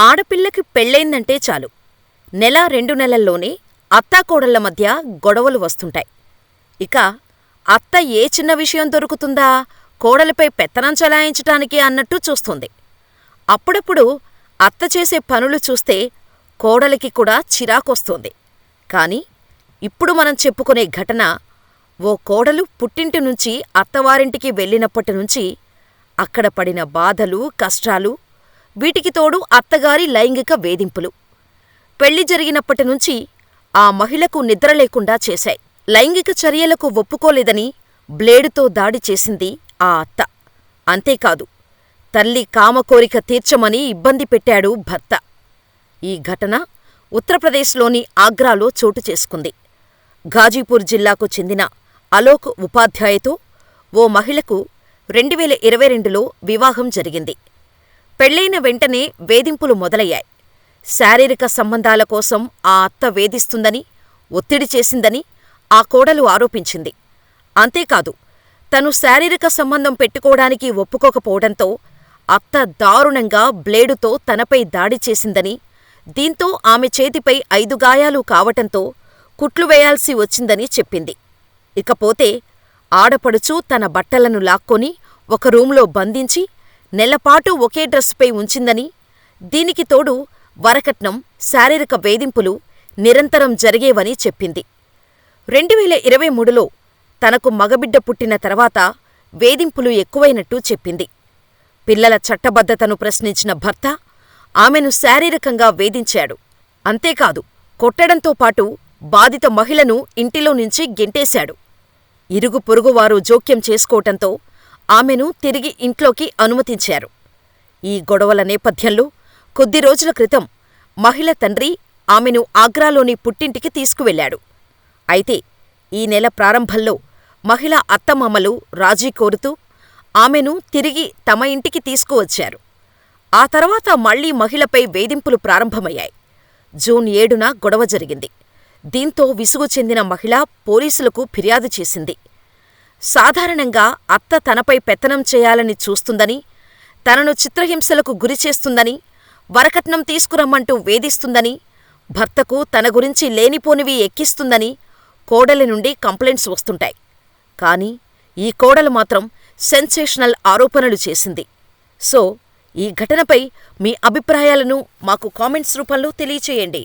ఆడపిల్లకి పెళ్ళైందంటే చాలు, నెల 2 నెలల్లోనే అత్తాకోడళ్ళ మధ్య గొడవలు వస్తుంటాయి. ఇక అత్త ఏ చిన్న విషయం దొరుకుతుందా కోడలిపై పెత్తనం చెలాయించటానికి అన్నట్టు చూస్తుంది. అప్పుడప్పుడు అత్త చేసే పనులు చూస్తే కోడలికి కూడా చిరాకొస్తోంది. కాని ఇప్పుడు మనం చెప్పుకునే ఘటన ఓ కోడలు పుట్టింటి నుంచి అత్తవారింటికి వెళ్ళినప్పటినుంచి అక్కడ పడిన బాధలు, కష్టాలు, వీటికి తోడు అత్తగారి లైంగిక వేధింపులు పెళ్లి జరిగినప్పటినుంచి ఆ మహిళకు నిద్రలేకుండా చేశాయి. లైంగిక చర్యలకు ఒప్పుకోలేదని బ్లేడుతో దాడి చేసింది ఆ అత్త. అంతేకాదు, తల్లి కామకోరిక తీర్చమని ఇబ్బంది పెట్టాడు భర్త. ఈ ఘటన ఉత్తరప్రదేశ్లోని ఆగ్రాలో చోటు చేసుకుంది. ఘాజీపూర్ జిల్లాకు చెందిన అలోక్ ఉపాధ్యాయతో ఓ మహిళకు 2022లో వివాహం జరిగింది. పెళ్లైన వెంటనే వేధింపులు మొదలయ్యాయి. శారీరక సంబంధాల కోసం ఆ అత్త వేధిస్తుందని, ఒత్తిడి చేసిందని ఆ కోడలు ఆరోపించింది. అంతేకాదు, తను శారీరక సంబంధం పెట్టుకోవడానికి ఒప్పుకోకపోవడంతో అత్త దారుణంగా బ్లేడుతో తనపై దాడి చేసిందని, దీంతో ఆమె చేతిపై 5 గాయాలు కావటంతో కుట్లు వేయాల్సి వచ్చిందని చెప్పింది. ఇకపోతే ఆడపడుచు తన బట్టలను లాక్కొని ఒక రూంలో బంధించి నెలపాటు ఒకే డ్రెస్సుపై ఉంచిందని, దీనికి తోడు వరకట్నం, శారీరక వేధింపులు నిరంతరం జరిగేవని చెప్పింది. 2023లో తనకు మగబిడ్డ పుట్టిన తర్వాత వేధింపులు ఎక్కువైనట్టు చెప్పింది. పిల్లల చట్టబద్ధతను ప్రశ్నించిన భర్త ఆమెను శారీరకంగా వేధించాడు. అంతేకాదు, కొట్టడంతో పాటు బాధిత మహిళను ఇంటిలో నుంచి గెంటేశాడు. ఇరుగు పొరుగువారు జోక్యం చేసుకోవటంతో ఆమెను తిరిగి ఇంట్లోకి అనుమతించారు. ఈ గొడవల నేపథ్యంలో కొద్ది రోజుల క్రితం మహిళ తండ్రి ఆమెను ఆగ్రాలోని పుట్టింటికి తీసుకువెళ్లాడు. అయితే ఈ నెల ప్రారంభంలో మహిళ అత్తమామలు రాజీ కోరుతూ ఆమెను తిరిగి తమ ఇంటికి తీసుకువచ్చారు. ఆ తర్వాత మళ్లీ మహిళపై వేధింపులు ప్రారంభమయ్యాయి. జూన్ 7న గొడవ జరిగింది. దీంతో విసుగు చెందిన మహిళ పోలీసులకు ఫిర్యాదు చేసింది. సాధారణంగా అత్త తనపై పెత్తనం చేయాలని చూస్తుందని, తనను చిత్రహింసలకు గురిచేస్తుందని, వరకట్నం తీసుకురమ్మంటూ వేధిస్తుందని, భర్తకు తన గురించి లేనిపోనివి ఎక్కిస్తుందని కోడలి నుండి కంప్లైంట్స్ వస్తుంటాయి. కానీ ఈ కోడలు మాత్రం సెన్సేషనల్ ఆరోపణలు చేసింది. సో, ఈ ఘటనపై మీ అభిప్రాయాలను మాకు కామెంట్స్ రూపంలో తెలియచేయండి.